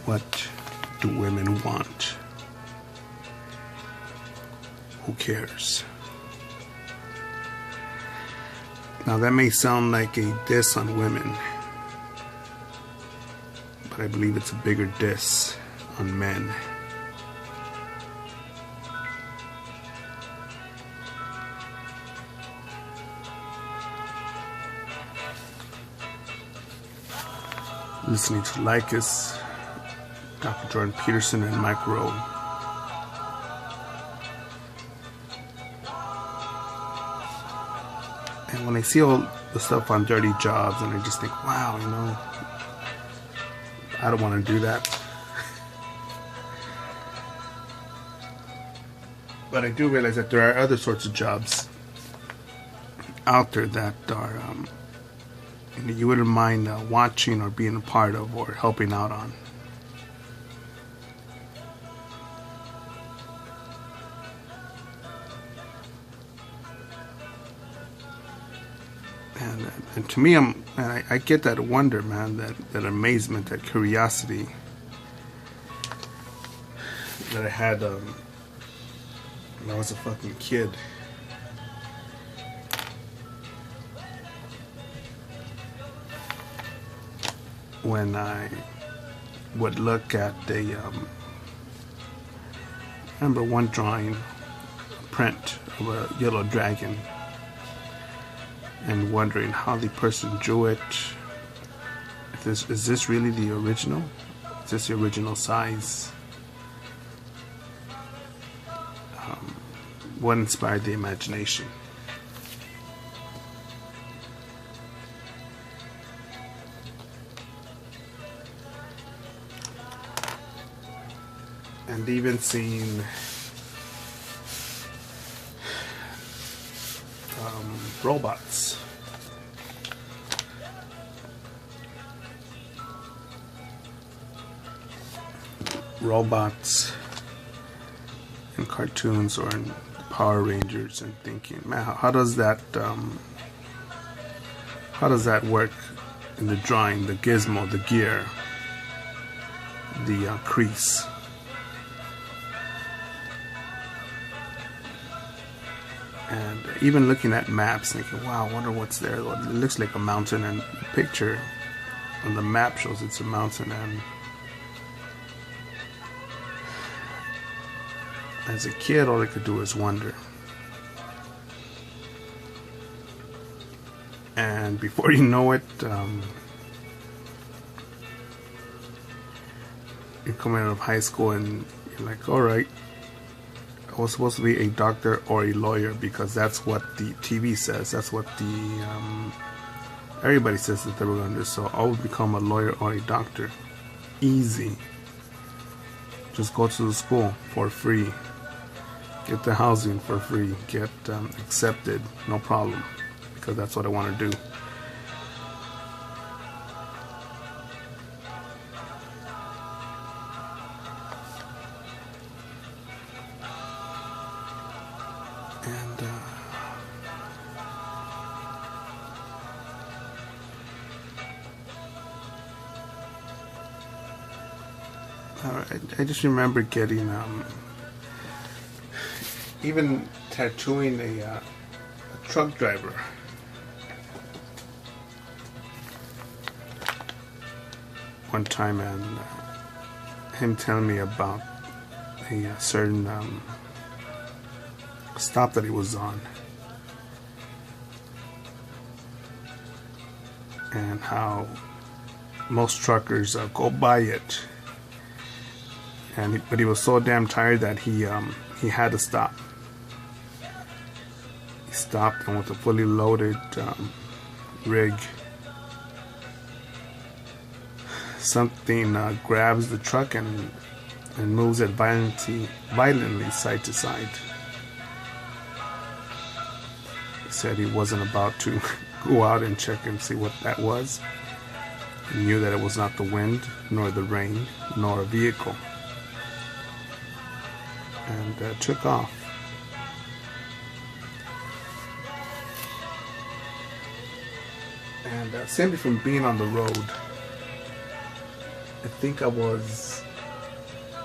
What do women want? Who cares? Now that may sound like a diss on women, but I believe it's a bigger diss on men. Listening to Lycus, Dr. Jordan Peterson, and Mike Rowe. And when I see all the stuff on Dirty Jobs, and I just think, wow, you know, I don't want to do that. But I do realize that there are other sorts of jobs out there that are, you wouldn't mind watching or being a part of or helping out on. And to me, I get that wonder, man, that amazement, that curiosity that I had when I was a fucking kid. When I would look at I remember one drawing, a print of a yellow dragon, and wondering how the person drew it. Is this really the original? Is this the original size? What inspired the imagination? And even seeing robots. Robots in cartoons or in Power Rangers, and thinking, man, how does that work in the drawing? The gizmo, the gear, the crease. And even looking at maps, thinking, wow, I wonder what's there. It looks like a mountain, and the picture on the map shows it's a mountain. And as a kid, all I could do was wonder. And before you know it, you're coming out of high school and you're like, all right, I was supposed to be a doctor or a lawyer because that's what the TV says. That's what everybody says that they were going to do. So I will become a lawyer or a doctor. Easy. Just go to the school for free. Get the housing for free. Get accepted. No problem. Because that's what I want to do. I just remember getting even tattooing a truck driver. One time, and him telling me about a certain stop that he was on, and how most truckers go by it. But he was so damn tired that he had to stop. He stopped, and with a fully loaded rig, something grabs the truck and moves it violently side to side. He said he wasn't about to go out and check and see what that was. He knew that it was not the wind, nor the rain, nor a vehicle. And took off. And simply from being on the road, I think I was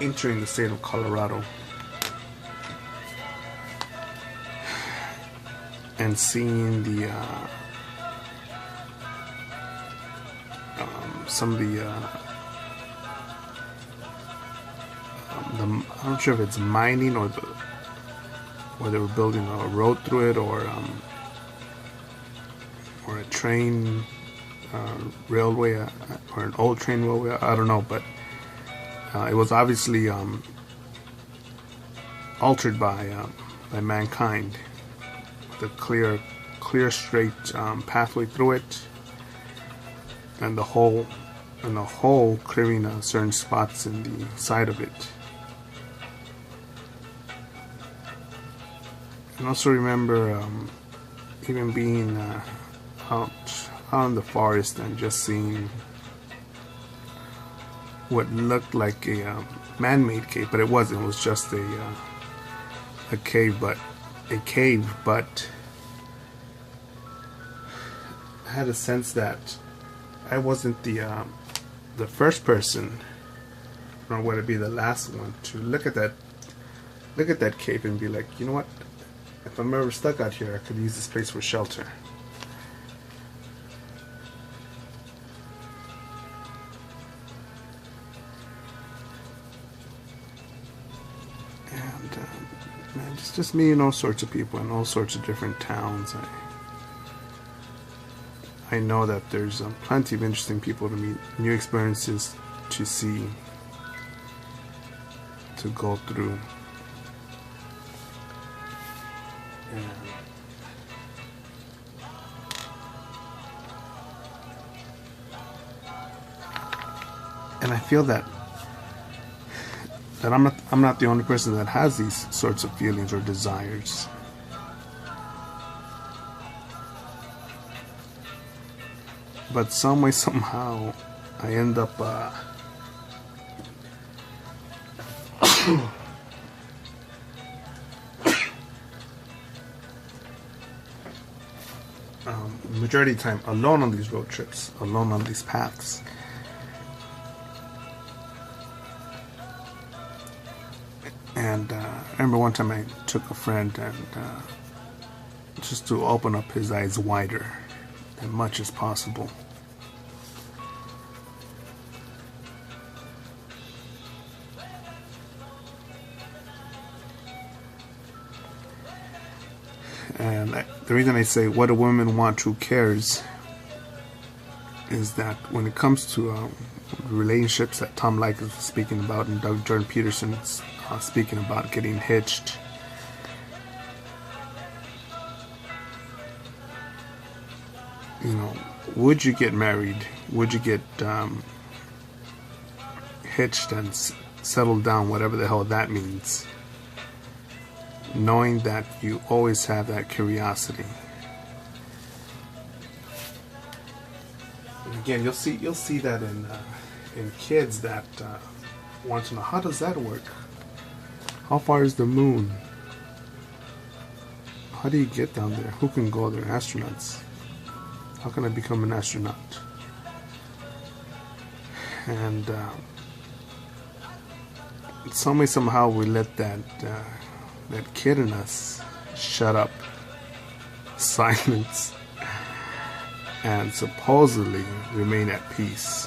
entering the state of Colorado and seeing the some of the I'm not sure if it's mining or they were building a road through it, or a train railway, or an old train railway. I don't know, but it was obviously altered by mankind, with a clear straight pathway through it, and the hole clearing certain spots in the side of it. I also remember even being out in the forest and just seeing what looked like a man-made cave, but it wasn't. It was just a cave, but I had a sense that I wasn't the first person, nor would it be the last one, to look at that cave and be like, you know what? If I'm ever stuck out here, I could use this place for shelter. And man, it's just meeting all sorts of people in all sorts of different towns. I know that there's plenty of interesting people to meet, new experiences to see, to go through. And I feel that I'm not the only person that has these sorts of feelings or desires. But some way, somehow, I end up majority of the time alone on these road trips, alone on these paths. And I remember one time I took a friend and just to open up his eyes wider as much as possible. And the reason I say what a woman wants, who cares, is that when it comes to relationships that Tom Leykis was speaking about and Doug Jordan Peterson's speaking about getting hitched, you know, would you get married? Would you get hitched and settled down, whatever the hell that means, knowing that you always have that curiosity? And again, you'll see that in kids that want to know, how does that work? How far is the moon? How do you get down there? Who can go there? Astronauts. How can I become an astronaut? And somehow we let that kid in us shut up, silence, and supposedly remain at peace.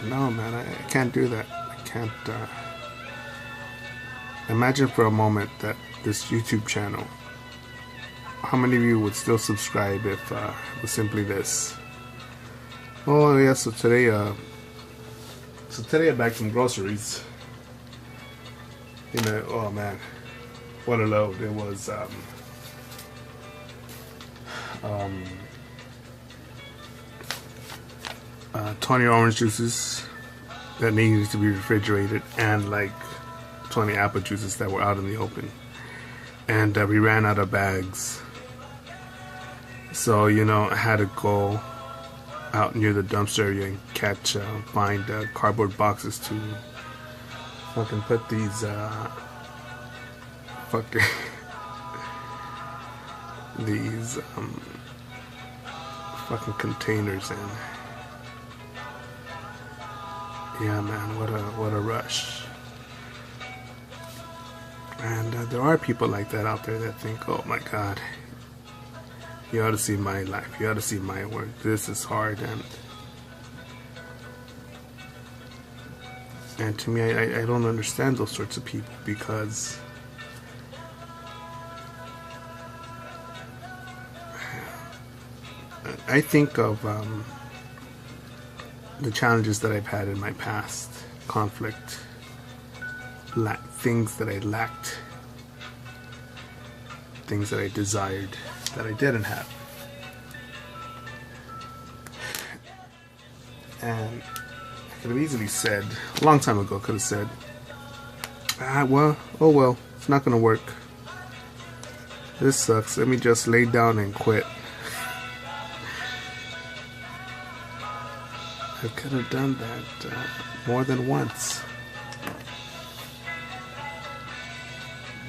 No, man, I can't do that. I can't. Imagine for a moment that this YouTube channel, how many of you would still subscribe if it was simply this? Oh yeah, so today I bagged some groceries. You know, oh man, what a load! It was 20 orange juices that needed to be refrigerated, and like 20 apple juices that were out in the open. And we ran out of bags. So, you know, I had to go out near the dumpster area and find cardboard boxes to fucking put these fucking containers in. Yeah, man, what a rush. And there are people like that out there that think, oh my God, you ought to see my life, you ought to see my work. This is hard, and to me, I don't understand those sorts of people, because I think of the challenges that I've had in my past, conflict, things that I lacked, things that I desired that I didn't have. And I could have easily said, a long time ago, could have said, well, oh well, it's not going to work. This sucks. Let me just lay down and quit. I could have done that more than once.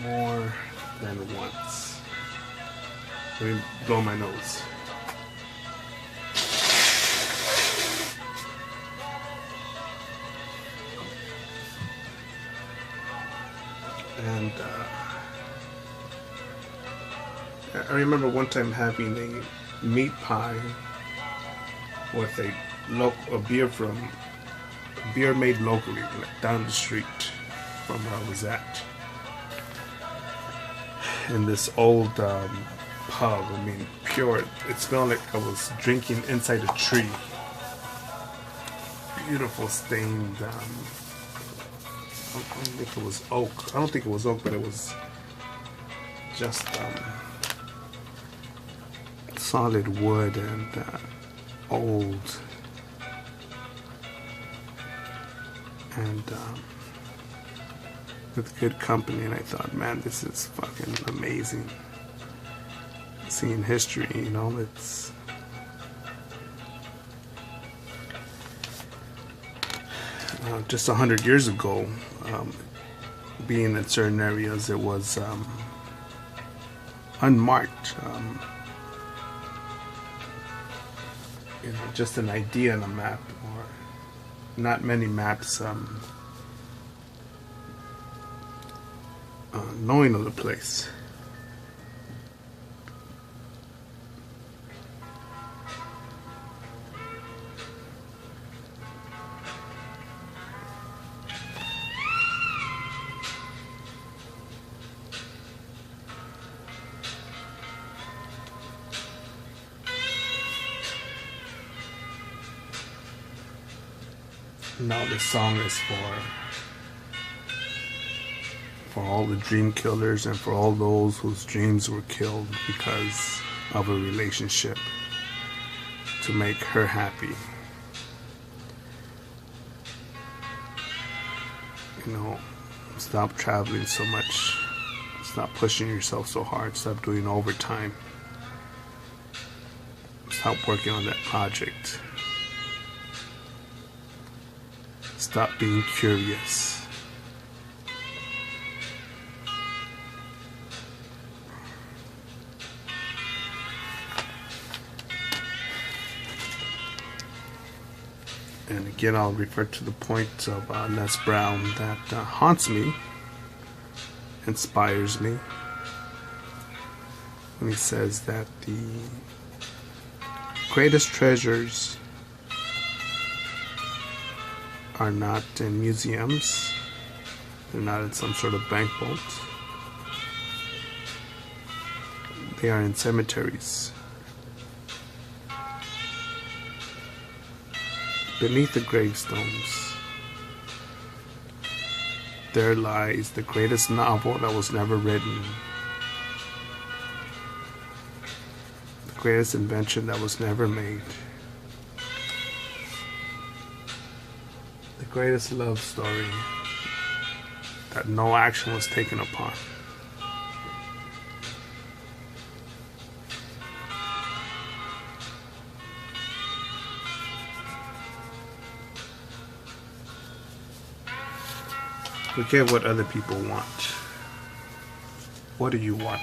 More than once. Let me blow my nose. And I remember one time having a meat pie with a beer made locally, like down the street from where I was at, in this old pub. I mean, pure. It smelled like I was drinking inside a tree. Beautiful stained. I don't think it was oak. I don't think it was oak, but it was just solid wood and old. And with good company, and I thought, man, this is fucking amazing. Seeing history, you know, it's just 100 years ago. Being in certain areas, it was unmarked. You know, just an idea on a map, or not many maps knowing of the place. Now this song is for all the dream killers and for all those whose dreams were killed because of a relationship to make her happy. You know, stop traveling so much. Stop pushing yourself so hard. Stop doing overtime. Stop working on that project. Stop being curious. And again, I'll refer to the point of Les Brown that haunts me, inspires me, when he says that the greatest treasures are not in museums, they're not in some sort of bank vault, they are in cemeteries. Beneath the gravestones, there lies the greatest novel that was never written, the greatest invention that was never made, the greatest love story that no action was taken upon. Forget what other people want. What do you want?